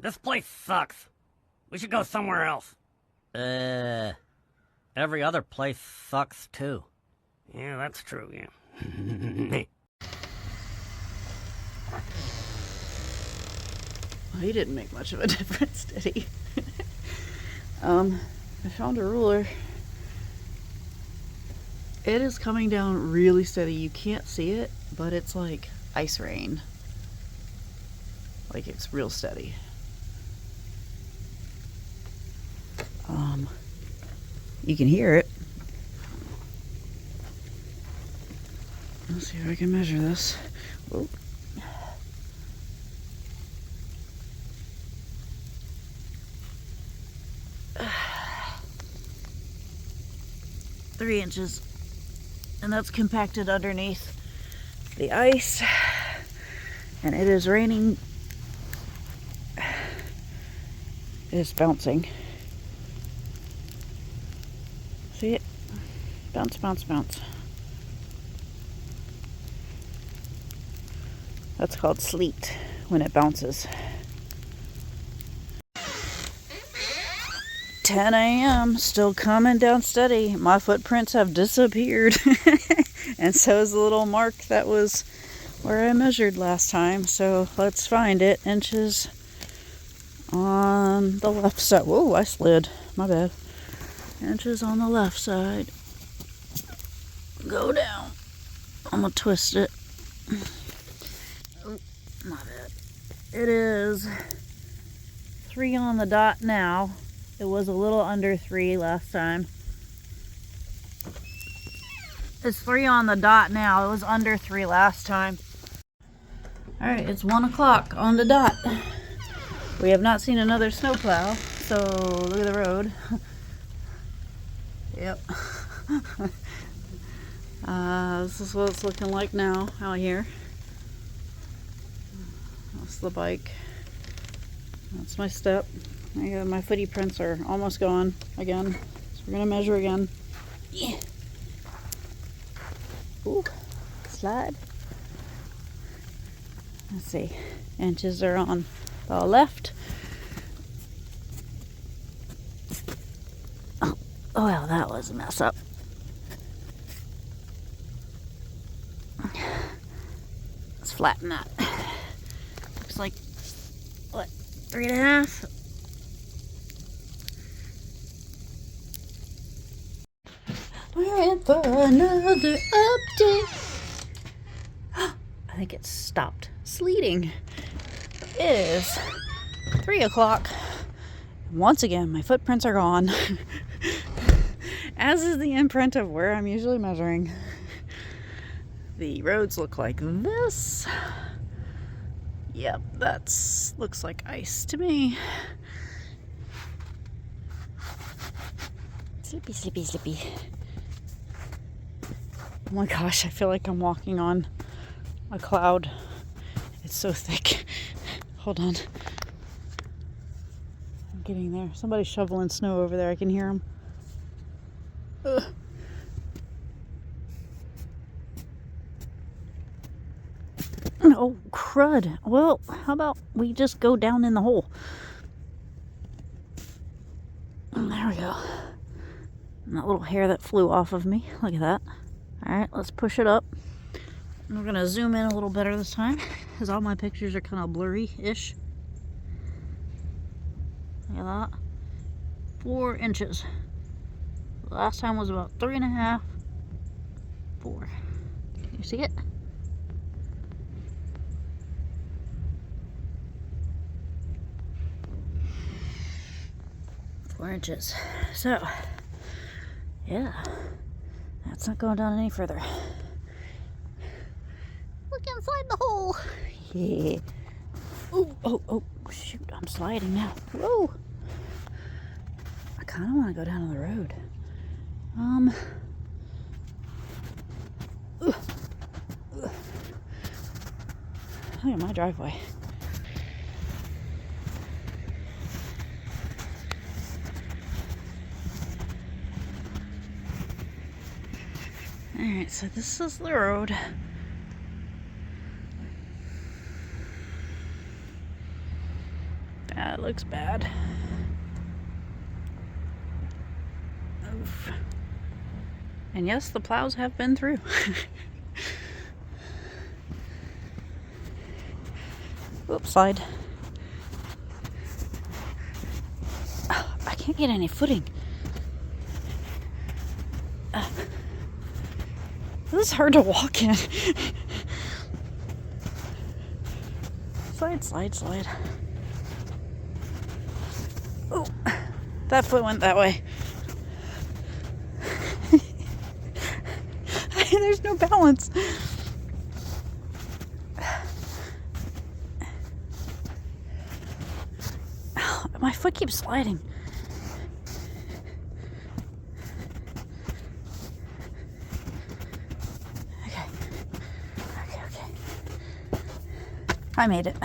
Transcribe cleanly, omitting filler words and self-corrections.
This place sucks. We should go somewhere else. Every other place sucks too. Yeah, that's true, yeah. Well, he didn't make much of a difference, did he? I found a ruler. It is coming down really steady. You can't see it, but it's like ice rain. Like it's real steady. You can hear it. Let's see if I can measure this. Whoa. Three inches, and that's compacted underneath the ice, and it is raining. It's bouncing. See it? Bounce, bounce, bounce. That's called sleet when it bounces. 10 a.m. Still coming down steady. My footprints have disappeared. And so is the little mark that was where I measured last time. So let's find it. Inches on the left side. Whoa, I slid. My bad. Inches on the left side. Go down. I'm gonna twist it. Oh, my bad. It is 3 on the dot now. It was a little under 3 last time. It's 3 on the dot now. It was under 3 last time. Alright, it's 1 o'clock on the dot. We have not seen another snowplow, so look at the road. Yep. This is what it's looking like now out here. That's the bike. That's my step. My footy prints are almost gone again. So we're gonna measure again. Yeah. Ooh, slide. Let's see. Inches are on the left. Oh, well, that was a mess up. Let's flatten that. Looks like, what, 3.5? We're in for another update. I think it stopped sleeting. It is 3 o'clock. Once again, my footprints are gone. As is the imprint of where I'm usually measuring. The roads look like this. Yep, that's looks like ice to me. Slippy, slippy, slippy. Oh my gosh, I feel like I'm walking on a cloud. It's so thick. Hold on. I'm getting there. Somebody's shoveling snow over there. I can hear them. Ugh. Oh, crud. Well, how about we just go down in the hole? There we go. And that little hair that flew off of me. Look at that. Alright, let's push it up. We're going to zoom in a little better this time, because all my pictures are kind of blurry-ish. Look at that. 4 inches. Last time was about 3.5. 4. You see it? Four inches. So, yeah. That's not going down any further. Look inside the hole. Yeah. Oh, oh, oh, shoot, I'm sliding now. Whoa. I kind of want to go down to the road. Look at my driveway. Alright, so this is the road. That looks bad. Oof. And yes, the plows have been through. Oops, slide. Oh, I can't get any footing. This is hard to walk in. Slide, slide, slide. Oh, that foot went that way. There's no balance. Oh, my foot keeps sliding. Okay. I made it.